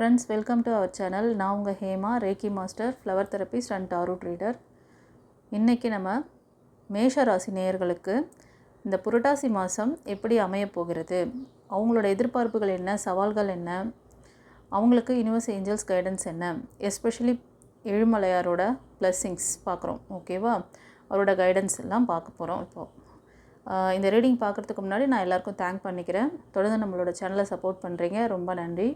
Friends, welcome to our channel. நான் உங்கள் Hema, reiki master, flower therapist and tarot reader. இன்றைக்கி நம்ம மேஷ ராசி நேயர்களுக்கு இந்த புரட்டாசி மாதம் எப்படி அமையப்போகிறது, அவங்களோட எதிர்பார்ப்புகள் என்ன, சவால்கள் என்ன, அவங்களுக்கு யூனிவர்ஸ் ஏஞ்சல்ஸ் கைடன்ஸ் என்ன, எஸ்பெஷலி ஏழுமலையாரோட பிளெஸ்ஸிங்ஸ் பார்க்குறோம். ஓகேவா? அவரோட கைடன்ஸ் எல்லாம் பார்க்க போகிறோம். இப்போது இந்த ரீடிங் பார்க்குறதுக்கு முன்னாடி நான் எல்லாேருக்கும் தேங்க் பண்ணிக்கிறேன். தொடர்ந்து நம்மளோட சேனலை சப்போர்ட் பண்ணுறீங்க, ரொம்ப நன்றி.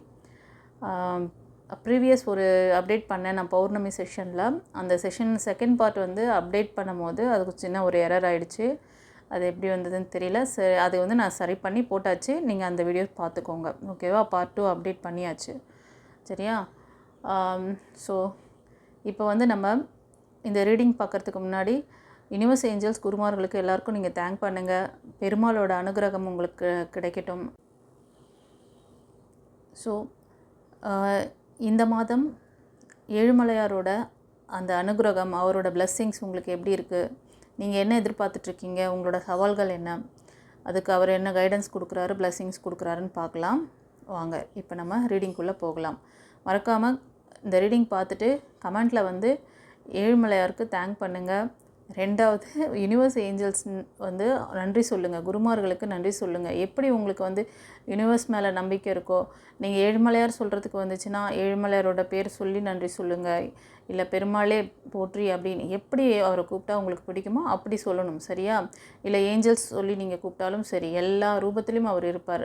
ப்ரீவியஸ் ஒரு அப்டேட் பண்ணேன் நான் பௌர்ணமி செஷனில். அந்த செஷன் செகண்ட் பார்ட் வந்து அப்டேட் பண்ணும்போது அதுக்கு சின்ன ஒரு எரர் ஆகிடுச்சு. அது எப்படி வந்ததுன்னு தெரியல. அது வந்து நான் சரி பண்ணி போட்டாச்சு. நீங்கள் அந்த வீடியோ பார்த்துக்கோங்க. ஓகேவா? பார்ட் 2 அப்டேட் பண்ணியாச்சு. சரியா? ஸோ இப்போ வந்து நம்ம இந்த ரீடிங் பார்க்குறதுக்கு முன்னாடி யூனிவர்ஸ் ஏஞ்சல்ஸ் குருமார்களுக்கு எல்லாேருக்கும் நீங்கள் தேங்க் பண்ணுங்கள். பெருமாளோட அனுகிரகம் உங்களுக்கு கிடைக்கட்டும். ஸோ இந்த மாதம் ஏழுமலையாரோட அந்த அனுகிரகம், அவரோட பிளெஸ்ஸிங்ஸ் உங்களுக்கு எப்படி இருக்குது, நீங்கள் என்ன எதிர்பார்த்துட்ருக்கீங்க, உங்களோட சவால்கள் என்ன, அதுக்கு அவர் என்ன கைடன்ஸ் கொடுக்குறாரு, பிளெஸ்ஸிங்ஸ் கொடுக்குறாருன்னு பார்க்கலாம். வாங்க இப்போ நம்ம ரீடிங்குள்ளே போகலாம். மறக்காமல் இந்த ரீடிங் பார்த்துட்டு கமெண்ட்டில் வந்து ஏழுமலையாருக்கு தேங்க் பண்ணுங்கள். ரெண்டாவது யூனிவர்ஸ் ஏஞ்சல்ஸ் வந்து நன்றி சொல்லுங்கள், குருமார்களுக்கு நன்றி சொல்லுங்கள். எப்படி உங்களுக்கு வந்து யூனிவர்ஸ் மேலே நம்பிக்கை இருக்கோ, நீங்கள் ஏழுமலையார் சொல்கிறதுக்கு வந்துச்சுன்னா ஏழுமலையாரோட பேர் சொல்லி நன்றி சொல்லுங்கள். இல்லை பெருமாளே போற்றி அப்படின்னு எப்படி அவரை கூப்பிட்டா உங்களுக்கு பிடிக்குமோ அப்படி சொல்லணும். சரியா? இல்லை ஏஞ்சல்ஸ் சொல்லி நீங்கள் கூப்பிட்டாலும் சரி, எல்லா ரூபத்திலும் அவர் இருப்பார்.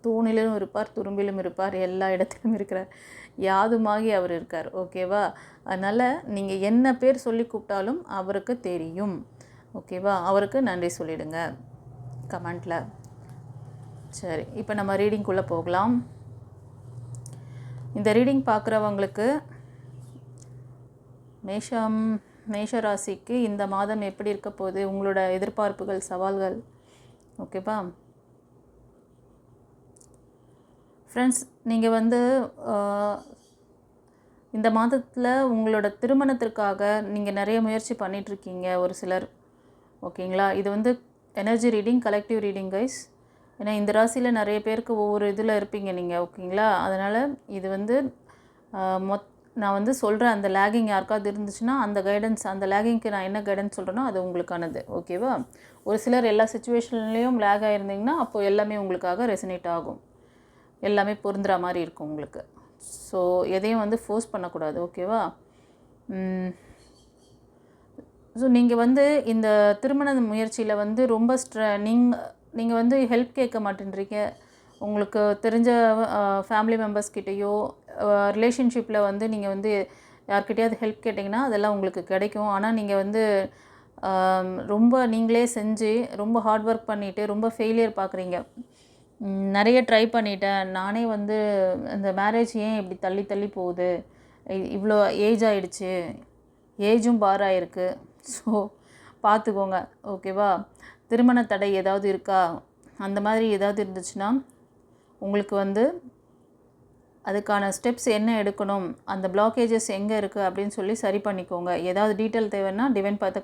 தூணிலும் இருப்பார், துரும்பிலும் இருப்பார், எல்லா இடத்திலும் இருக்கிறார், யாதுமாகி அவர் இருக்கார். ஓகேவா? அதனால் நீங்கள் என்ன பேர் சொல்லி கூப்பிட்டாலும் அவருக்கு தெரியும். ஓகேவா? அவருக்கு நன்றி சொல்லிவிடுங்க கமெண்ட்டில். சரி, இப்போ நம்ம ரீடிங்குள்ளே போகலாம். இந்த ரீடிங் பார்க்குறவங்களுக்கு மேஷ ராசிக்கு இந்த மாதம் எப்படி இருக்க போகுது, உங்களோட எதிர்பார்ப்புகள், சவால்கள். ஓகேவா ஃப்ரெண்ட்ஸ்? நீங்கள் வந்து இந்த மாதத்தில் உங்களோட திருமணத்திற்காக நீங்கள் நிறைய முயற்சி பண்ணிகிட்ருக்கீங்க ஒரு சிலர். ஓகேங்களா? இது வந்து energy reading, collective reading guys. ஏன்னா இந்த ராசியில் நிறைய பேருக்கு ஒவ்வொரு இதில் இருப்பீங்க நீங்கள். ஓகேங்களா? அதனால் இது வந்து நான் வந்து சொல்கிறேன், அந்த லேகிங் யாருக்காவது இருந்துச்சுன்னா அந்த கைடன்ஸ், அந்த லேகிங்க்கு நான் என்ன கைடன்ஸ் சொல்கிறேனோ அது உங்களுக்கானது. ஓகேவா? ஒரு சிலர் எல்லா சுச்சுவேஷன்லேயும் லேக் ஆகிருந்தீங்கன்னா அப்போது எல்லாமே உங்களுக்காக ரெசனேட் ஆகும், எல்லாமே பொருந்துகிற மாதிரி இருக்கும் உங்களுக்கு. ஸோ எதையும் வந்து ஃபோர்ஸ் பண்ணக்கூடாது. ஓகேவா? ஸோ நீங்கள் வந்து இந்த திருமண முயற்சியில் வந்து ரொம்ப நீங்கள் வந்து ஹெல்ப் கேட்க மாட்டேன்றீங்க. உங்களுக்கு தெரிஞ்ச ஃபேமிலி மெம்பர்ஸ்கிட்டையோ ரிலேஷன்ஷிப்பில் வந்து நீங்கள் வந்து யார்கிட்டையாவது ஹெல்ப் கேட்டிங்கன்னா அதெல்லாம் உங்களுக்கு கிடைக்கும். ஆனால் நீங்கள் வந்து ரொம்ப நீங்களே செஞ்சு ரொம்ப ஹார்ட் ஒர்க் பண்ணிவிட்டு ரொம்ப ஃபெயிலியர் பார்க்குறீங்க. நிறைய ட்ரை பண்ணிட்டேன், நானே வந்து இந்த மேரேஜ் ஏன் இப்படி தள்ளி தள்ளி போகுது, இவ்வளோ ஏஜ் ஆகிடுச்சு, ஏஜும் பார் ஆகிருக்கு. ஸோ பார்த்துக்கோங்க. ஓகேவா? திருமண தடை ஏதாவது இருக்கா, அந்த மாதிரி ஏதாவது இருந்துச்சுன்னா உங்களுக்கு வந்து அதுக்கான ஸ்டெப்ஸ் என்ன எடுக்கணும், அந்த பிளாக்கேஜஸ் எங்கே இருக்குது அப்படின்னு சொல்லி சரி பண்ணிக்கோங்க. ஏதாவது டீட்டெயில் தேவைன்னா டிவைன் பார்த்து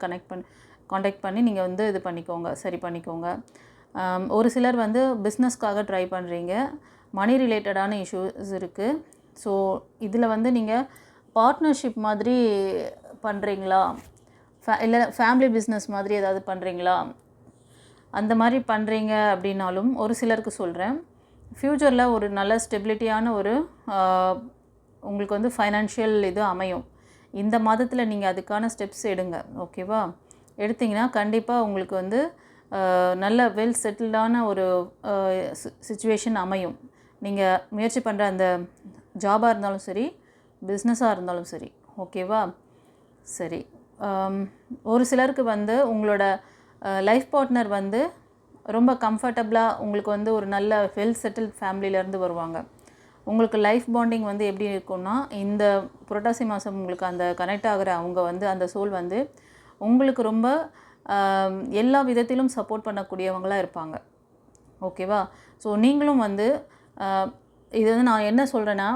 காண்டாக்ட் பண்ணி நீங்கள் வந்து இது பண்ணிக்கோங்க, சரி பண்ணிக்கோங்க. ஒரு சிலர் வந்து பிஸ்னஸ்க்காக ட்ரை பண்ணுறீங்க, மணி ரிலேட்டடான இஷ்யூஸ் இருக்குது. ஸோ இதில் வந்து நீங்கள் பார்ட்னர்ஷிப் மாதிரி பண்ணுறீங்களா, இல்லை ஃபேமிலி பிஸ்னஸ் மாதிரி ஏதாவது பண்ணுறீங்களா, அந்த மாதிரி பண்ணுறீங்க அப்படின்னாலும் ஒரு சிலருக்கு சொல்கிறேன், ஃப்யூச்சரில் ஒரு நல்ல ஸ்டெபிலிட்டியான ஒரு உங்களுக்கு வந்து ஃபைனான்ஷியல் இது அமையும். இந்த மாதத்தில் நீங்கள் அதுக்கான ஸ்டெப்ஸ் எடுங்க. ஓகேவா? எடுத்திங்கன்னா கண்டிப்பாக உங்களுக்கு வந்து நல்ல வெல் செட்டில்டான ஒரு சிச்சுவேஷன் அமையும். நீங்கள் முயற்சி பண்ணுற அந்த ஜாபாக இருந்தாலும் சரி, பிஸ்னஸாக இருந்தாலும் சரி. ஓகேவா? சரி, ஒரு சிலருக்கு வந்து உங்களோட லைஃப் பார்ட்னர் வந்து ரொம்ப கம்ஃபர்டபுளாக உங்களுக்கு வந்து ஒரு நல்ல வெல் செட்டில் ஃபேமிலியிலேருந்து வருவாங்க. உங்களுக்கு லைஃப் பாண்டிங் வந்து எப்படி இருக்குன்னா, இந்த புரட்டாசி மாதம் உங்களுக்கு அந்த கனெக்ட் ஆகிற அவங்க வந்து அந்த சோல் வந்து உங்களுக்கு ரொம்ப எல்லா விதத்திலும் சப்போர்ட் பண்ணக்கூடியவங்களாக இருப்பாங்க. ஓகேவா? ஸோ நீங்களும் வந்து இது வந்து நான் என்ன சொல்கிறேன்னா,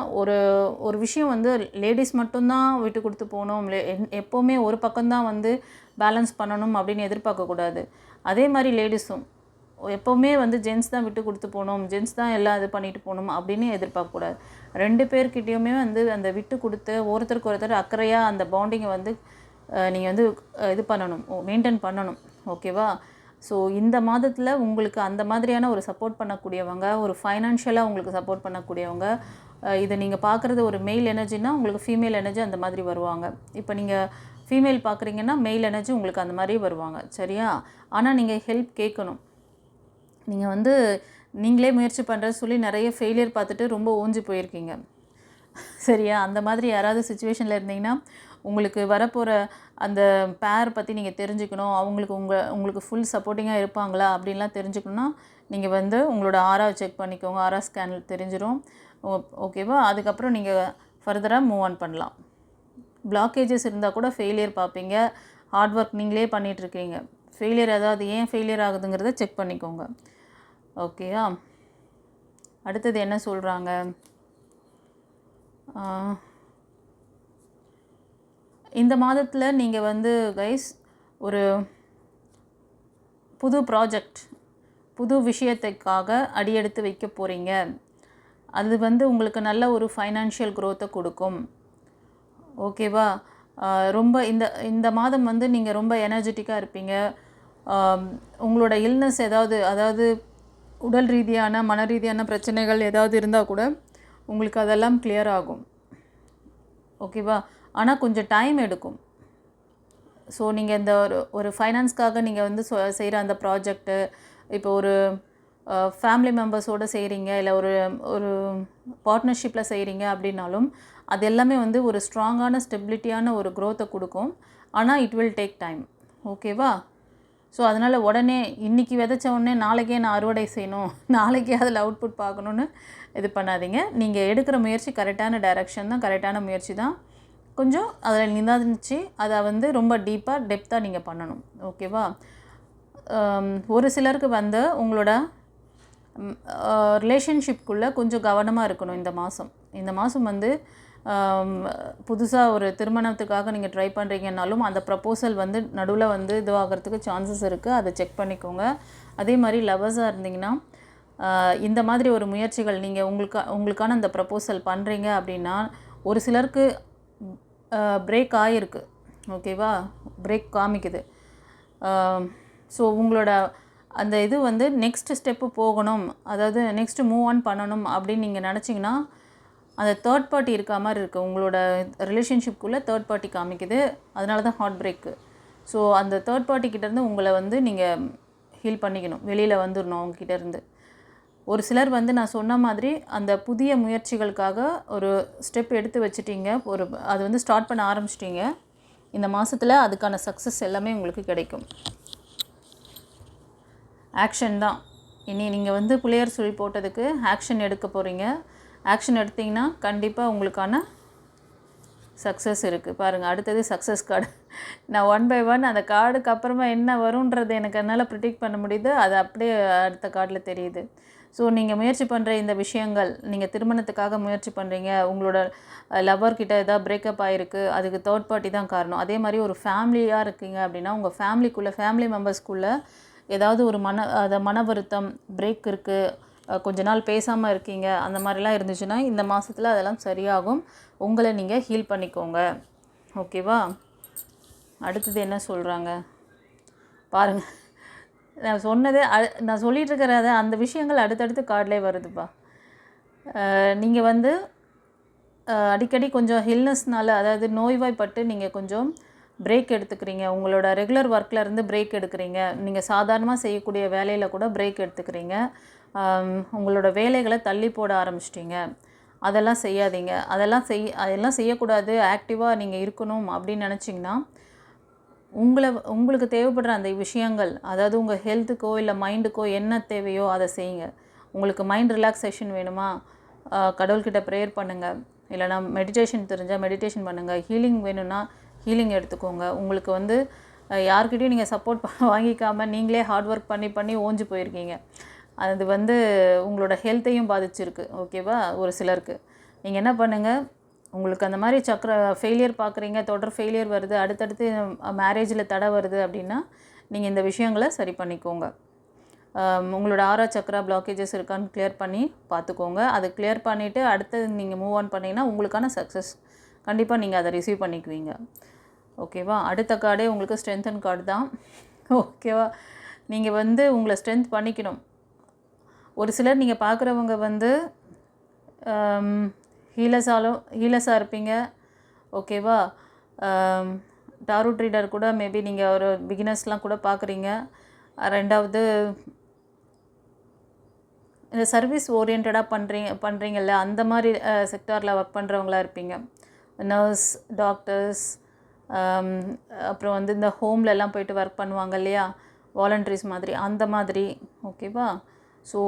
ஒரு விஷயம் வந்து லேடிஸ் மட்டும்தான் விட்டு கொடுத்து போகணும், எப்போவுமே ஒரு பக்கம்தான் வந்து பேலன்ஸ் பண்ணணும் அப்படின்னு எதிர்பார்க்கக்கூடாது. அதே மாதிரி லேடிஸும் எப்போவுமே வந்து ஜென்ஸ் தான் விட்டு கொடுத்து போகணும், ஜென்ஸ் தான் எல்லாம் இது பண்ணிட்டு போகணும் அப்படின்னு எதிர்பார்க்கக்கூடாது. 2 பேர்கிட்டேயுமே வந்து அந்த விட்டு கொடுத்து ஒருத்தருக்கு ஒருத்தர் அக்கறையாக அந்த பாண்டிங்கை வந்து நீங்கள் வந்து இது பண்ணணும், மெயின்டைன் பண்ணணும். ஓகேவா? ஸோ இந்த மாதத்தில் உங்களுக்கு அந்த மாதிரியான ஒரு சப்போர்ட் பண்ணக்கூடியவங்க, ஒரு ஃபைனான்ஷியலாக உங்களுக்கு சப்போர்ட் பண்ணக்கூடியவங்க, இதை நீங்கள் பார்க்குறது ஒரு மெயில் எனர்ஜினா உங்களுக்கு ஃபீமேல் எனர்ஜி அந்த மாதிரி வருவாங்க. இப்போ நீங்கள் ஃபீமேல் பார்க்குறீங்கன்னா மெயில் எனர்ஜி உங்களுக்கு அந்த மாதிரி வருவாங்க. சரியா? ஆனால் நீங்கள் ஹெல்ப் கேட்கணும். நீங்கள் வந்து நீங்களே முயற்சி பண்ணுறேன்னு சொல்லி நிறைய ஃபெயிலியர் பார்த்துட்டு ரொம்ப ஓஞ்சி போயிருக்கீங்க. சரியா? அந்த மாதிரி யாராவது சுச்சுவேஷனில் இருந்தீங்கன்னா உங்களுக்கு வரப்போகிற அந்த பேர் பற்றி நீங்கள் தெரிஞ்சுக்கணும், உங்களுக்கு ஃபுல் சப்போர்ட்டிங்காக இருப்பாங்களா அப்படின்லாம் தெரிஞ்சுக்கணுன்னா நீங்கள் வந்து உங்களோட ஆரா செக் பண்ணிக்கோங்க. ஆரா ஸ்கேன் தெரிஞ்சிடும். ஓகேவா? அதுக்கப்புறம் நீங்கள் ஃபர்தராக மூவ் ஆன் பண்ணலாம். பிளாக்கேஜஸ் இருந்தால் கூட ஃபெயிலியர் பார்ப்பீங்க. ஹார்ட் ஒர்க் நீங்களே பண்ணிகிட்ருக்கீங்க. ஃபெயிலியர் ஏதாவது ஏன் ஃபெயிலியர் ஆகுதுங்கிறத செக் பண்ணிக்கோங்க. ஓகேயா? அடுத்தது என்ன சொல்கிறாங்க? இந்த மாதத்தில் நீங்கள் வந்து கைஸ் ஒரு புது ப்ராஜெக்ட், புது விஷயத்துக்காக அடியெடுத்து வைக்க போகிறீங்க. அது வந்து உங்களுக்கு நல்ல ஒரு ஃபைனான்ஷியல் க்ரோத்தை கொடுக்கும். ஓகேவா? ரொம்ப இந்த மாதம் வந்து நீங்கள் ரொம்ப எனர்ஜெட்டிக்காக இருப்பீங்க. உங்களோட இல்னஸ் அதாவது உடல் ரீதியான மன ரீதியான பிரச்சனைகள் ஏதாவது இருந்தால் கூட உங்களுக்கு அதெல்லாம் கிளியர் ஆகும். ஓகேவா? ஆனால் கொஞ்சம் டைம் எடுக்கும். ஸோ நீங்கள் இந்த ஒரு ஃபைனான்ஸ்க்காக நீங்கள் வந்து செய்கிற அந்த ப்ராஜெக்ட்டு, இப்போ ஒரு ஃபேமிலி மெம்பர்ஸோடு செய்கிறீங்க, இல்லை ஒரு பார்ட்னர்ஷிப்பில் செய்கிறீங்க அப்படின்னாலும் அது எல்லாமே வந்து ஒரு ஸ்ட்ராங்கான ஸ்டெபிலிட்டியான ஒரு க்ரோத்தை கொடுக்கும். ஆனால் இட் வில் டேக் டைம். ஓகேவா? ஸோ அதனால் உடனே இன்றைக்கி விதைச்ச உடனே நாளைக்கே நான் அறுவடை செய்யணும், நாளைக்கே அதில் அவுட்புட் பார்க்கணுன்னு இது பண்ணாதீங்க. நீங்கள் எடுக்கிற முயற்சி கரெக்டான டைரக்ஷன் தான், கரெக்டான முயற்சி தான். கொஞ்சம் அதில் நிதானிச்சு அதை வந்து ரொம்ப டெப்த்தாக நீங்கள் பண்ணணும். ஓகேவா? ஒரு சிலருக்கு வந்து உங்களோட ரிலேஷன்ஷிப்குள்ளே கொஞ்சம் கவனமாக இருக்கணும். இந்த மாதம் வந்து புதுசாக ஒரு திருமணத்துக்காக நீங்கள் ட்ரை பண்ணுறீங்கன்னாலும் அந்த ப்ரப்போசல் வந்து நடுவில் வந்து இதுவாகிறதுக்கு சான்சஸ் இருக்குது. அதை செக் பண்ணிக்கோங்க. அதே மாதிரி லவர்ஸாக இருந்தீங்கன்னா இந்த மாதிரி ஒரு முயற்சிகள் நீங்கள் உங்களுக்கான அந்த ப்ரப்போசல் பண்ணுறீங்க அப்படின்னா ஒரு சிலருக்கு பிரேக் ஆகிருக்கு. ஓகேவா? பிரேக் காமிக்குது. ஸோ உங்களோட அந்த இது வந்து நெக்ஸ்ட் ஸ்டெப்பு போகணும், அதாவது நெக்ஸ்ட்டு மூவ் ஆன் பண்ணணும் அப்படின்னு நீங்கள் நினச்சிங்கன்னா அந்த தேர்ட் பார்ட்டி இருக்க மாதிரி இருக்குது. உங்களோட ரிலேஷன்ஷிப்குள்ளே தேர்ட் பார்ட்டி காமிக்குது. அதனால தான் ஹார்ட் பிரேக்கு. ஸோ அந்த தேர்ட் பார்ட்டிக்கிட்டேருந்து உங்களை வந்து நீங்கள் ஹீல் பண்ணிக்கணும், வெளியில் வந்துடணும் அவங்கக்கிட்டேருந்து. ஒரு சிலர் வந்து நான் சொன்ன மாதிரி அந்த புதிய முயற்சிகளுக்காக ஒரு ஸ்டெப் எடுத்து வச்சுட்டீங்க, அது வந்து ஸ்டார்ட் பண்ண ஆரம்பிச்சிட்டிங்க. இந்த மாதத்தில் அதுக்கான சக்ஸஸ் எல்லாமே உங்களுக்கு கிடைக்கும். ஆக்ஷன் தான். இனி நீங்கள் வந்து பிள்ளையார் சொல்லி போட்டதுக்கு ஆக்ஷன் எடுக்க போகிறீங்க. ஆக்ஷன் எடுத்திங்கன்னா கண்டிப்பாக உங்களுக்கான சக்ஸஸ் இருக்குது. பாருங்கள், அடுத்தது சக்ஸஸ் கார்டு. நான் 1 by 1 அந்த கார்டுக்கு அப்புறமா என்ன வரும்ன்றது எனக்கு என்னால் ப்ரிடிக்ட் பண்ண முடியுது. அது அப்படியே அடுத்த கார்டில் தெரியுது. ஸோ நீங்கள் முயற்சி பண்ணுற இந்த விஷயங்கள், நீங்கள் திருமணத்துக்காக முயற்சி பண்ணுறீங்க, உங்களோட லவ்வர்கிட்ட ஏதாவது பிரேக்கப் ஆகிருக்கு, அதுக்கு தேர்ட் பார்ட்டி தான் காரணம். அதே மாதிரி ஒரு ஃபேமிலியாக இருக்கீங்க அப்படின்னா உங்கள் ஃபேமிலி மெம்பர்ஸ்குள்ளே ஏதாவது ஒரு மன வருத்தம், பிரேக் இருக்குது, கொஞ்ச நாள் பேசாமல் இருக்கீங்க, அந்த மாதிரிலாம் இருந்துச்சுன்னா இந்த மாதத்தில் அதெல்லாம் சரியாகும். உங்களை நீங்கள் ஹீல் பண்ணிக்கோங்க. ஓகேவா? அடுத்தது என்ன சொல்கிறாங்க பாருங்கள். நான் சொன்னது நான் சொல்லிகிட்டு இருக்கிறத அந்த விஷயங்கள் அடுத்தடுத்து கார்டிலே வருதுப்பா. நீங்கள் வந்து அடிக்கடி கொஞ்சம் ஹில்னஸ்னால, அதாவது நோய்வாய்ப்பட்டு நீங்கள் கொஞ்சம் பிரேக் எடுத்துக்கிறீங்க. உங்களோட ரெகுலர் ஒர்க்கில் இருந்து பிரேக் எடுக்கிறீங்க. நீங்கள் சாதாரணமாக செய்யக்கூடிய வேலையில் கூட பிரேக் எடுத்துக்கிறீங்க. உங்களோட வேலைகளை தள்ளி போட ஆரம்பிச்சிட்டிங்க. அதெல்லாம் செய்யாதீங்க. அதெல்லாம் செய்யக்கூடாது. ஆக்டிவாக நீங்கள் இருக்கணும் அப்படின்னு நினச்சிங்கன்னா உங்களுக்கு தேவைப்படுற அந்த விஷயங்கள், அதாவது உங்கள் ஹெல்த்துக்கோ இல்லை மைண்டுக்கோ என்ன தேவையோ அதை செய்யுங்க. உங்களுக்கு மைண்ட் ரிலாக்ஸேஷன் வேணுமா, கடவுள்கிட்ட ப்ரேயர் பண்ணுங்கள், இல்லைனா மெடிடேஷன் தெரிஞ்சால் மெடிடேஷன் பண்ணுங்கள். ஹீலிங் வேணும்னா ஹீலிங் எடுத்துக்கோங்க. உங்களுக்கு வந்து யார்கிட்டையும் நீங்கள் சப்போர்ட் வாங்கிக்காமல் நீங்களே ஹார்ட் ஒர்க் பண்ணி ஓஞ்சி போயிருக்கீங்க. அது வந்து உங்களோட ஹெல்த்தையும் பாதிச்சிருக்கு. ஓகேவா? ஒரு சிலருக்கு நீங்கள் என்ன பண்ணுங்கள், உங்களுக்கு அந்த மாதிரி ஃபெயிலியர் பார்க்குறீங்க, தொடர் ஃபெயிலியர் வருது, அடுத்தடுத்து மேரேஜில் தடை வருது அப்படின்னா நீங்கள் இந்த விஷயங்களை சரி பண்ணிக்கோங்க. உங்களோட ஆறா சக்கரா பிளாக்கேஜஸ் இருக்கான்னு கிளியர் பண்ணி பார்த்துக்கோங்க. அது கிளியர் பண்ணிவிட்டு அடுத்தது நீங்கள் மூவ் ஆன் பண்ணிங்கன்னா உங்களுக்கான சக்ஸஸ் கண்டிப்பாக நீங்கள் அதை ரிசீவ் பண்ணிக்குவீங்க. ஓகேவா? அடுத்த கார்டே உங்களுக்கு ஸ்ட்ரென்தன் கார்டு தான். ஓகேவா? நீங்கள் வந்து உங்களை ஸ்ட்ரென்த் பண்ணிக்கணும். ஒரு சிலர் நீங்கள் பார்க்குறவங்க வந்து ஹீலர்ஸாக இருப்பீங்க. ஓகேவா? டாரோட் ரீடர் கூட மேபி நீங்கள் ஒரு பிகினர்ஸ்லாம் கூட பார்க்குறீங்க. ரெண்டாவது இந்த சர்வீஸ் ஓரியன்டாக பண்ணுறீங்கல்ல, அந்த மாதிரி செக்டாரில் ஒர்க் பண்ணுறவங்களா இருப்பீங்க. நர்ஸ், டாக்டர்ஸ், அப்புறம் வந்து இந்த ஹோம்லலாம் போய்ட்டு ஒர்க் பண்ணுவாங்க இல்லையா, வாலண்டரிஸ் மாதிரி, அந்த மாதிரி. ஓகேவா? ஸோ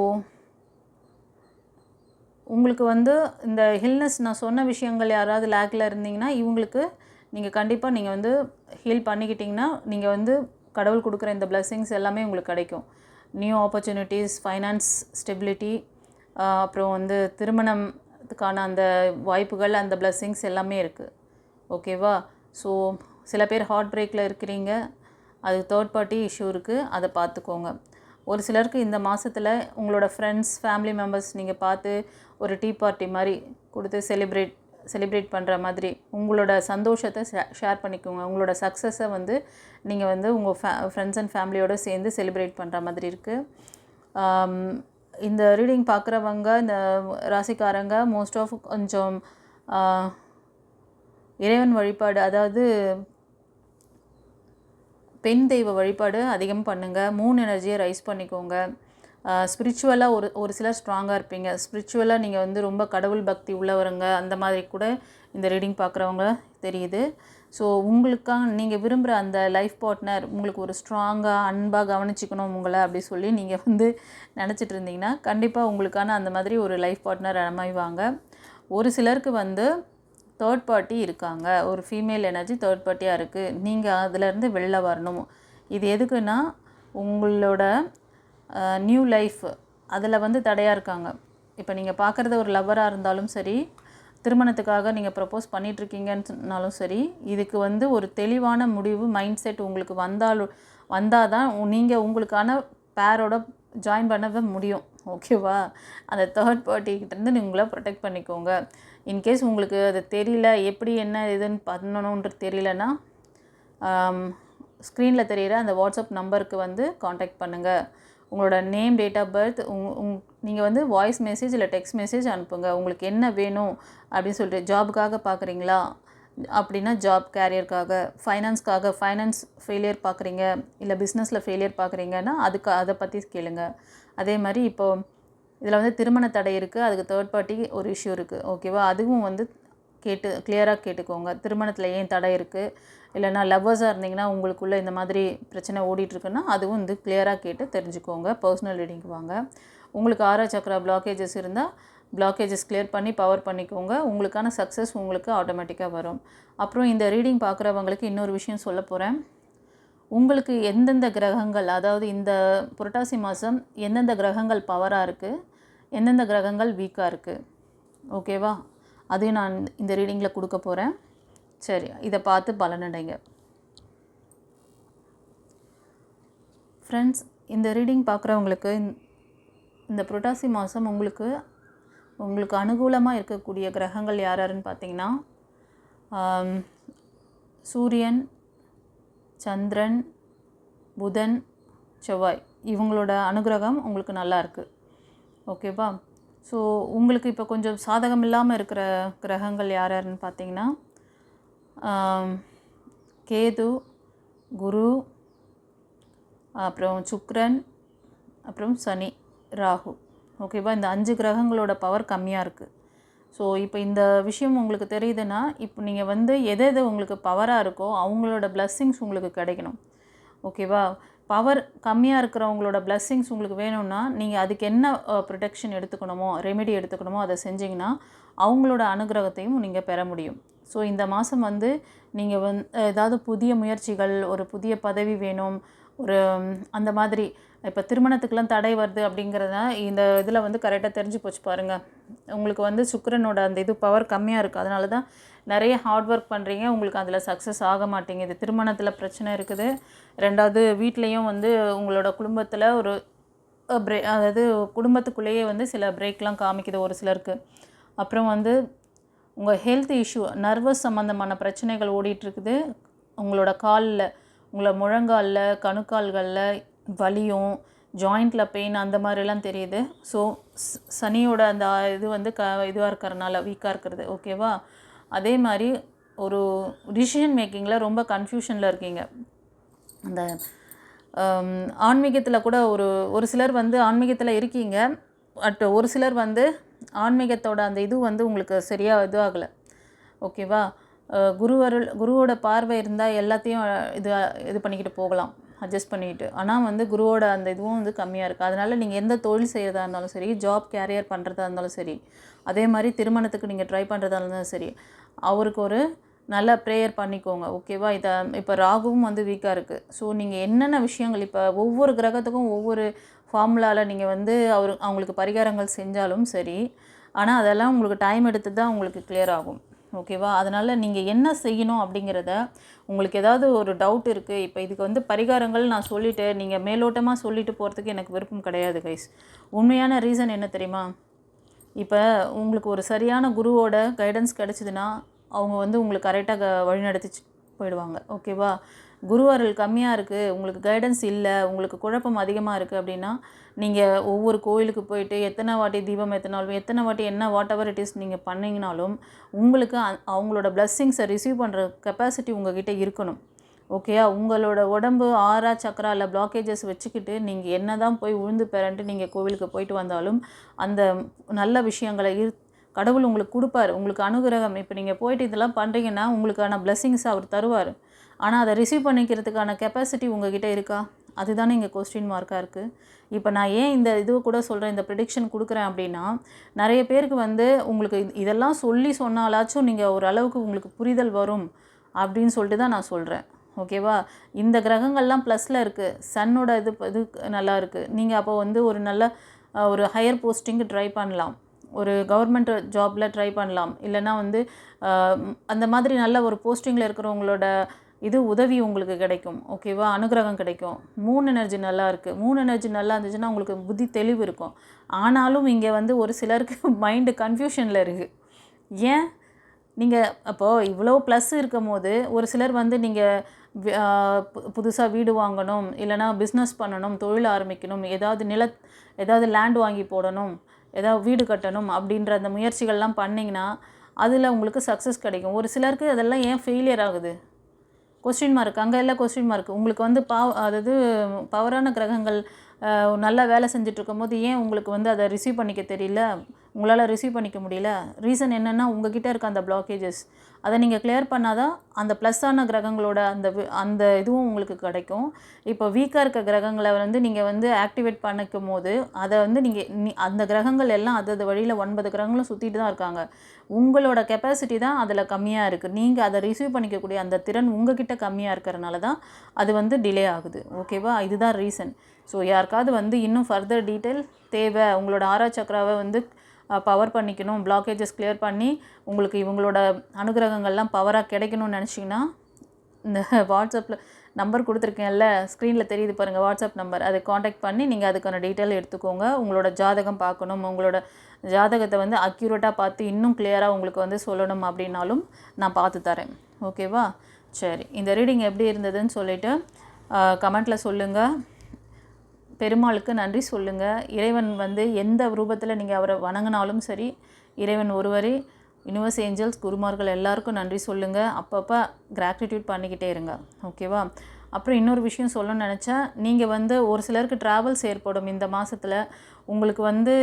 உங்களுக்கு வந்து இந்த ஹில்னஸ் நான் சொன்ன விஷயங்கள் யாராவது லேக்கில் இருந்தீங்கன்னா இவங்களுக்கு நீங்கள் கண்டிப்பாக நீங்கள் வந்து ஹீல் பண்ணிக்கிட்டிங்கன்னா நீங்கள் வந்து கடவுள் கொடுக்குற இந்த பிளெஸ்ஸிங்ஸ் எல்லாமே உங்களுக்கு கிடைக்கும். நியூ ஆப்பர்ச்சுனிட்டிஸ், ஃபைனான்ஸ் ஸ்டெபிலிட்டி, அப்புறம் வந்து திருமணத்துக்கான அந்த வாய்ப்புகள், அந்த பிளெஸ்ஸிங்ஸ் எல்லாமே இருக்குது. ஓகேவா? ஸோ சில பேர் ஹார்ட் பிரேக்கில் இருக்கிறீங்க, அது தேர்ட் பார்ட்டி இஷ்யூ இருக்குது, அதை பார்த்துக்கோங்க. ஒரு சிலருக்கு இந்த மாதத்தில் உங்களோட ஃப்ரெண்ட்ஸ், ஃபேமிலி மெம்பர்ஸ் நீங்கள் பார்த்து ஒரு டீ பார்ட்டி மாதிரி கொடுத்து செலிப்ரேட் பண்ணுற மாதிரி உங்களோட சந்தோஷத்தை ஷேர் பண்ணிக்கோங்க. உங்களோட சக்ஸஸை வந்து நீங்கள் வந்து உங்கள் ஃப்ரெண்ட்ஸ் அண்ட் ஃபேமிலியோடு சேர்ந்து செலிப்ரேட் பண்ணுற மாதிரி இருக்குது. இந்த ரீடிங் பார்க்குறவங்க, இந்த ராசிக்காரங்க மோஸ்ட் ஆஃப் கொஞ்சம் இறைவன் வழிபாடு, அதாவது பெண் தெய்வ வழிபாடு அதிகம் பண்ணுங்கள். மூன் எனர்ஜியை ரைஸ் பண்ணிக்கோங்க. ஸ்பிரிச்சுவலாக ஒரு சிலர் ஸ்ட்ராங்காக இருப்பீங்க. ஸ்பிரிச்சுவலாக நீங்கள் வந்து ரொம்ப கடவுள் பக்தி உள்ளவருங்க, அந்த மாதிரி கூட இந்த ரீடிங் பார்க்குறவங்க தெரியுது. ஸோ உங்களுக்காக நீங்கள் விரும்புகிற அந்த லைஃப் பார்ட்னர் உங்களுக்கு ஒரு ஸ்ட்ராங்காக அன்பாக கவனிச்சிக்கணும் உங்களை அப்படி சொல்லி நீங்கள் வந்து நினச்சிட்டு இருந்தீங்கன்னா கண்டிப்பாக உங்களுக்கான அந்த மாதிரி ஒரு லைஃப் பார்ட்னர் அமைவாங்க. ஒரு சிலருக்கு வந்து தேர்ட் பார்ட்டி இருக்காங்க, ஒரு ஃபீமேல் எனர்ஜி தேர்ட் பார்ட்டியாக இருக்குது, நீங்கள் அதிலேருந்து வெளில வரணும். இது எதுக்குன்னா உங்களோட நியூ லைஃப் அதில் வந்து தடையாக இருக்காங்க. இப்போ நீங்கள் பார்க்குறது ஒரு லவ்வராக இருந்தாலும் சரி, திருமணத்துக்காக நீங்கள் ப்ரப்போஸ் பண்ணிகிட்ருக்கீங்கன்னாலும் சரி, இதுக்கு வந்து ஒரு தெளிவான முடிவு மைண்ட் செட் உங்களுக்கு வந்தால் தான் நீங்கள் உங்களுக்கான பேரோட ஜாயின் பண்ண முடியும். ஓகேவா? அந்த தேர்ட் பார்ட்டிகிட்டேருந்து உங்களை ப்ரொடெக்ட் பண்ணிக்கோங்க. இன்கேஸ் உங்களுக்கு அது தெரியல, எப்படி என்ன இதுன்னு பண்ணணுன்றது தெரியலன்னா ஸ்க்ரீனில் தெரிகிற அந்த வாட்ஸ்அப் நம்பருக்கு வந்து காண்டாக்ட் பண்ணுங்கள். உங்களோட நேம், டேட் ஆஃப் பர்த், நீங்கள் வந்து வாய்ஸ் மெசேஜ் இல்லை டெக்ஸ்ட் மெசேஜ் அனுப்புங்க. உங்களுக்கு என்ன வேணும் அப்படின்னு சொல்லிட்டு, ஜாபுக்காக பார்க்குறீங்களா அப்படின்னா ஜாப், கேரியருக்காக, ஃபைனான்ஸ் ஃபெயிலியர் பார்க்குறீங்க, இல்லை பிஸ்னஸில் ஃபெயிலியர் பார்க்குறீங்கன்னா அதை பற்றி கேளுங்க. அதே மாதிரி இப்போது இதில் வந்து திருமண தடை இருக்குது, அதுக்கு தேர்ட் பார்ட்டி ஒரு இஷ்யூ இருக்குது. ஓகேவா? அதுவும் வந்து கிளியராக கேட்டுக்கோங்க. திருமணத்தில் ஏன் தடை இருக்குது, இல்லைனா லவ்வர்ஸாக இருந்தீங்கன்னா உங்களுக்குள்ளே இந்த மாதிரி பிரச்சனை ஓடிட்டுருக்குன்னா அதுவும் வந்து கிளியராக கேட்டு தெரிஞ்சுக்கோங்க. பர்சனல் ரீடிங்க்கு வாங்க. உங்களுக்கு ஆறா சக்கரா பிளாக்கேஜஸ் இருந்தால் பிளாக்கேஜஸ் கிளியர் பண்ணி பவர் பண்ணிக்கோங்க. உங்களுக்கான சக்ஸஸ் உங்களுக்கு ஆட்டோமேட்டிக்காக வரும். அப்புறம் இந்த ரீடிங் பார்க்குறவங்களுக்கு இன்னொரு விஷயம் சொல்ல போகிறேன். உங்களுக்கு எந்தெந்த கிரகங்கள், அதாவது இந்த புரட்டாசி மாதம் எந்தெந்த கிரகங்கள் பவராக இருக்குது, எந்தெந்த கிரகங்கள் வீக்காக இருக்குது, ஓகேவா? அதையும் நான் இந்த ரீடிங்கில் கொடுக்க போகிறேன். சரி, இதை பார்த்து பலனடைங்க. ஃப்ரெண்ட்ஸ், இந்த ரீடிங் பார்க்குறவங்களுக்கு இந்த புரட்டாசி மாதம் உங்களுக்கு அனுகூலமாக இருக்கக்கூடிய கிரகங்கள் யாருன்னு பார்த்தீங்கன்னா, சூரியன், சந்திரன், புதன், செவ்வாய், இவங்களோட அனுகிரகம் உங்களுக்கு நல்லா இருக்குது. ஓகேவா? ஸோ உங்களுக்கு இப்போ கொஞ்சம் சாதகம் இல்லாமல் இருக்கிற கிரகங்கள் யாருன்னு பார்த்தீங்கன்னா, கேது, குரு, அப்புறம் சுக்கிரன், அப்புறம் சனி, ராகு. ஓகேவா? இந்த 5 கிரகங்களோட பவர் கம்மியாக இருக்குது. ஸோ இப்போ இந்த விஷயம் உங்களுக்கு தெரியுதுன்னா, இப்போ நீங்கள் வந்து எது உங்களுக்கு பவராக இருக்கோ அவங்களோட பிளெஸ்ஸிங்ஸ் உங்களுக்கு கிடைக்கணும். ஓகேவா? பவர் கம்மியாக இருக்கிறவங்களோட பிளெஸ்ஸிங்ஸ் உங்களுக்கு வேணும்னா நீங்கள் அதுக்கு என்ன ப்ரொடெக்ஷன் எடுத்துக்கணுமோ, ரெமெடி எடுத்துக்கணுமோ அதை செஞ்சிங்கன்னா அவங்களோட அனுகிரகத்தையும் நீங்கள் பெற முடியும். ஸோ இந்த மாதம் வந்து நீங்கள் ஏதாவது புதிய முயற்சிகள், ஒரு புதிய பதவி வேணும், ஒரு அந்த மாதிரி இப்போ திருமணத்துக்கெலாம் தடை வருது அப்படிங்கிறத இந்த இதில் வந்து கரெக்டாக தெரிஞ்சு போச்சு பாருங்கள். உங்களுக்கு வந்து சுக்கிரனோட அந்த இது பவர் கம்மியாக இருக்குது, அதனால தான் நிறைய ஹார்ட் ஒர்க் பண்ணுறீங்க, உங்களுக்கு அதில் சக்ஸஸ் ஆக மாட்டேங்குது. திருமணத்தில் பிரச்சனை இருக்குது, ரெண்டாவது வீட்லேயும் வந்து உங்களோட குடும்பத்தில் ஒரு அதாவது குடும்பத்துக்குள்ளேயே வந்து சில பிரேக்லாம் காமிக்குது ஒரு சிலருக்கு. அப்புறம் வந்து உங்கள் ஹெல்த் இஷ்யூ, நர்வஸ் சம்மந்தமான பிரச்சனைகள் ஓடிட்டுருக்குது. உங்களோட காலில், உங்களை முழங்காலில், கணுக்கால்களில் வலியும், ஜாயிண்டில் பெயின் அந்த மாதிரிலாம் தெரியுது. ஸோ சனியோட அந்த இது வந்து இதுவாக இருக்கிறனால வீக்காக இருக்கிறது. ஓகேவா? அதே மாதிரி ஒரு டிசிஷன் மேக்கிங்கில் ரொம்ப கன்ஃபியூஷனில் இருக்கீங்க. அந்த ஆன்மீகத்தில் கூட ஒரு சிலர் வந்து ஆன்மீகத்தில் இருக்கீங்க. பட் ஒரு சிலர் வந்து ஆன்மீகத்தோட அந்த இது வந்து உங்களுக்கு சரியாக இது ஆகலை. ஓகேவா? குருவோட பார்வை இருந்தால் எல்லாத்தையும் இது பண்ணிக்கிட்டு போகலாம், அட்ஜஸ்ட் பண்ணிக்கிட்டு. ஆனால் வந்து குருவோட அந்த இதுவும் வந்து கம்மியாக இருக்குது. அதனால் நீங்கள் எந்த தொழில் செய்கிறதா இருந்தாலும் சரி, ஜாப் கேரியர் பண்ணுறதா இருந்தாலும் சரி, அதே மாதிரி திருமணத்துக்கு நீங்கள் ட்ரை பண்ணுறதா இருந்தாலும் சரி, அவருக்கு ஒரு நல்லா ப்ரேயர் பண்ணிக்கோங்க. ஓகேவா? இப்போ ராகுவும் வந்து வீக்காக இருக்குது. ஸோ நீங்கள் என்னென்ன விஷயங்கள் இப்போ ஒவ்வொரு கிரகத்துக்கும் ஒவ்வொரு ஃபார்முலாவில் நீங்கள் வந்து அவங்களுக்கு பரிகாரங்கள் செஞ்சாலும் சரி, ஆனால் அதெல்லாம் உங்களுக்கு டைம் எடுத்து தான் உங்களுக்கு கிளியர் ஆகும். ஓகேவா? அதனால் நீங்கள் என்ன செய்யணும் அப்படிங்கிறத, உங்களுக்கு ஏதாவது ஒரு டவுட் இருக்குது, இப்போ இதுக்கு வந்து பரிகாரங்கள் நான் சொல்லிவிட்டு நீங்கள் மேலோட்டமாக சொல்லிட்டு போகிறதுக்கு எனக்கு விருப்பம் கிடையாது கைஸ். உண்மையான ரீசன் என்ன தெரியுமா? இப்போ உங்களுக்கு ஒரு சரியான குருவோட கைடன்ஸ் கிடச்சிதுன்னா அவங்க வந்து உங்களுக்கு கரெக்டாக வழிநடத்திச்சு போயிடுவாங்க. ஓகேவா? குரு அருள் கம்மியாக இருக்குது, உங்களுக்கு கைடன்ஸ் இல்லை, உங்களுக்கு குழப்பம் அதிகமாக இருக்குது அப்படின்னா, நீங்கள் ஒவ்வொரு கோயிலுக்கு போயிட்டு எத்தனை வாட்டி தீபம் ஏற்றினாலும், எத்தனை வாட்டி என்ன வாட் எவர் இட் இஸ் நீங்கள் பண்ணிங்கனாலும், உங்களுக்கு அவங்களோட பிளஸ்ஸிங்ஸை ரிசீவ் பண்ணுற கெப்பாசிட்டி உங்ககிட்ட இருக்கணும். ஓகேயா? உங்களோட உடம்பு 6 சக்கரா இல்லை பிளாக்கேஜஸ் வச்சுக்கிட்டு நீங்கள் என்ன தான் போய் உழுந்து பெறன்ட்டு நீங்கள் கோவிலுக்கு போயிட்டு வந்தாலும், அந்த நல்ல விஷயங்களை கடவுள் உங்களுக்கு கொடுப்பாரு. உங்களுக்கு அனுகிரகம். இப்போ நீங்கள் போயிட்டு இதெல்லாம் பண்ணுறீங்கன்னா உங்களுக்கான பிளெஸ்ஸிங்ஸ் அவர் தருவார். ஆனால் அதை ரிசீவ் பண்ணிக்கிறதுக்கான கெப்பாசிட்டி உங்ககிட்ட இருக்கா? அதுதானே இங்கே கொஸ்டின் மார்க்காக இருக்குது. இப்போ நான் ஏன் இந்த இது கூட சொல்கிறேன், இந்த ப்ரிடிக்ஷன் கொடுக்குறேன் அப்படின்னா, நிறைய பேருக்கு வந்து உங்களுக்கு இதெல்லாம் சொன்னாலாச்சும் நீங்கள் ஓரளவுக்கு உங்களுக்கு புரிதல் வரும் அப்படின்னு சொல்லிட்டு தான் நான் சொல்கிறேன். ஓகேவா? இந்த கிரகங்கள்லாம் ப்ளஸில் இருக்குது. சன்னோட இது நல்லா இருக்குது. நீங்கள் அப்போ வந்து ஒரு நல்ல ஒரு ஹையர் போஸ்டிங்கு ட்ரை பண்ணலாம். ஒரு கவர்மெண்ட் ஜாபில் ட்ரை பண்ணலாம். இல்லைனா வந்து அந்த மாதிரி நல்ல ஒரு போஸ்டிங்கில் இருக்கிறவங்களோட உதவி உங்களுக்கு கிடைக்கும். ஓகேவா? அனுகிரகம் கிடைக்கும். மூன் எனர்ஜி நல்லா இருக்குது. மூன் எனர்ஜி நல்லா இருந்துச்சுன்னா உங்களுக்கு புத்தி தெளிவு இருக்கும். ஆனாலும் இங்கே வந்து ஒரு சிலருக்கு மைண்டு கன்ஃபியூஷனில் இருக்குது. ஏன்? நீங்கள் அப்போது இவ்வளோ ப்ளஸ் இருக்கும் போது ஒரு சிலர் வந்து நீங்கள் புதுசாக வீடு வாங்கணும், இல்லைனா பிஸ்னஸ் பண்ணணும், தொழில் ஆரம்பிக்கணும், ஏதாவது லேண்ட் வாங்கி போடணும், ஏதாவது வீடு கட்டணும் அப்படின்ற அந்த முயற்சிகள்லாம் பண்ணிங்கன்னா அதில் உங்களுக்கு சக்ஸஸ் கிடைக்கும். ஒரு சிலருக்கு அதெல்லாம் ஏன் ஃபெயிலியர் ஆகுது? Question mark. அங்கே எல்லாம் கொஸ்டின் மார்க். உங்களுக்கு வந்து அதாவது பவரான கிரகங்கள் நல்லா வேலை செஞ்சிட்ருக்கும் போது ஏன் உங்களுக்கு வந்து அதை ரிசீவ் பண்ணிக்க தெரியல, உங்களால் ரிசீவ் பண்ணிக்க முடியல? ரீசன் என்னென்னா உங்ககிட்ட இருக்க அந்த பிளாக்கேஜஸ். அதை நீங்கள் கிளியர் பண்ணால் தான் அந்த ப்ளஸ்ஸான கிரகங்களோட அந்த இதுவும் உங்களுக்கு கிடைக்கும். இப்போ வீக்காக இருக்க கிரகங்களை வந்து நீங்கள் வந்து ஆக்டிவேட் பண்ணிக்கும் போது அதை வந்து அந்த கிரகங்கள் எல்லாம் அது வழியில் 9 கிரகங்களும் சுற்றிட்டு தான் இருக்காங்க. உங்களோட கெப்பாசிட்டி தான் அதில் கம்மியாக இருக்குது. நீங்கள் அதை ரிசீவ் பண்ணிக்கக்கூடிய அந்த திறன் உங்ககிட்ட கம்மியாக இருக்கிறனால தான் அது வந்து டிலே ஆகுது. ஓகேவா? இதுதான் ரீசன். ஸோ யாருக்காவது வந்து இன்னும் ஃபர்தர் டீட்டெயில் தேவை, உங்களோட 6 சக்கராவை வந்து பவர் பண்ணிக்கணும், பிளாக்கேஜஸ் கிளியர் பண்ணி உங்களுக்கு இவங்களோட அனுகிரகங்கள்லாம் பவராக கிடைக்கணும்னு நினச்சிங்கன்னா, இந்த வாட்ஸ்அப்பில் நம்பர் கொடுத்துருக்கேன்ல, ஸ்க்ரீனில் தெரியுது பாருங்கள் வாட்ஸ்அப் நம்பர், அதை காண்டாக்ட் பண்ணி நீங்கள் அதுக்கான டீட்டெயில் எடுத்துக்கோங்க. உங்களோட ஜாதகம் பார்க்கணும், உங்களோட ஜாதகத்தை வந்து அக்யூரேட்டாக பார்த்து இன்னும் கிளியராக உங்களுக்கு வந்து சொல்லணும் அப்படின்னாலும் நான் பார்த்து தரேன். ஓகேவா? சரி, இந்த ரீடிங் எப்படி இருந்ததுன்னு சொல்லிவிட்டு கமெண்ட்டில் சொல்லுங்கள். பெருமாளுக்கு நன்றி சொல்லுங்கள். இறைவன் வந்து எந்த ரூபத்தில் நீங்கள் அவரை வணங்கினாலும் சரி, இறைவன் ஒருவரே. யூனிவர்ஸ் ஏஞ்சல்ஸ், குருமார்கள் எல்லாருக்கும் நன்றி சொல்லுங்கள். அப்பப்போ கிராட்டிடியூட் பண்ணிக்கிட்டே இருங்க. ஓகேவா? அப்புறம் இன்னொரு விஷயம் சொல்லணும்னு நினச்சேன். நீங்கள் வந்து ஒரு சிலருக்கு ட்ராவல்ஸ் ஏற்படும் இந்த மாதத்தில். உங்களுக்கு வந்து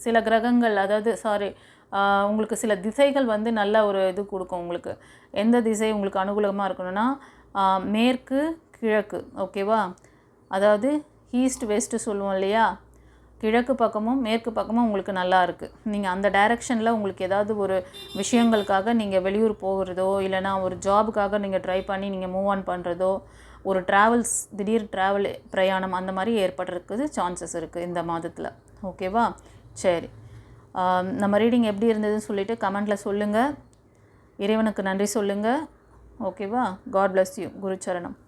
சில கிரகங்கள், அதாவது உங்களுக்கு சில திசைகள் வந்து நல்ல ஒரு இது கொடுக்கும். உங்களுக்கு எந்த திசை உங்களுக்கு அனுகூலமாக இருக்கணும்னா மேற்கு கிழக்கு. ஓகேவா? அதாவது ஈஸ்ட் வெஸ்ட்டு சொல்லுவோம் இல்லையா, கிழக்கு பக்கமும் மேற்கு பக்கமும் உங்களுக்கு நல்லா இருக்குது. நீங்கள் அந்த டைரெக்ஷனில் உங்களுக்கு ஏதாவது ஒரு விஷயங்களுக்காக நீங்கள் வெளியூர் போகிறதோ, இல்லைனா ஒரு ஜாபுக்காக நீங்கள் ட்ரை பண்ணி நீங்கள் மூவ் ஆன் பண்ணுறதோ, ஒரு திடீர் பிரயாணம் அந்த மாதிரி ஏற்படுறதுக்கு சான்சஸ் இருக்குது இந்த மாதத்தில். ஓகேவா? சரி, நம்ம ரீடிங் எப்படி இருந்ததுன்னு சொல்லிவிட்டு கமெண்ட்டில் சொல்லுங்கள். இறைவனுக்கு நன்றி சொல்லுங்கள். ஓகேவா? God bless you. குருச்சரணம்.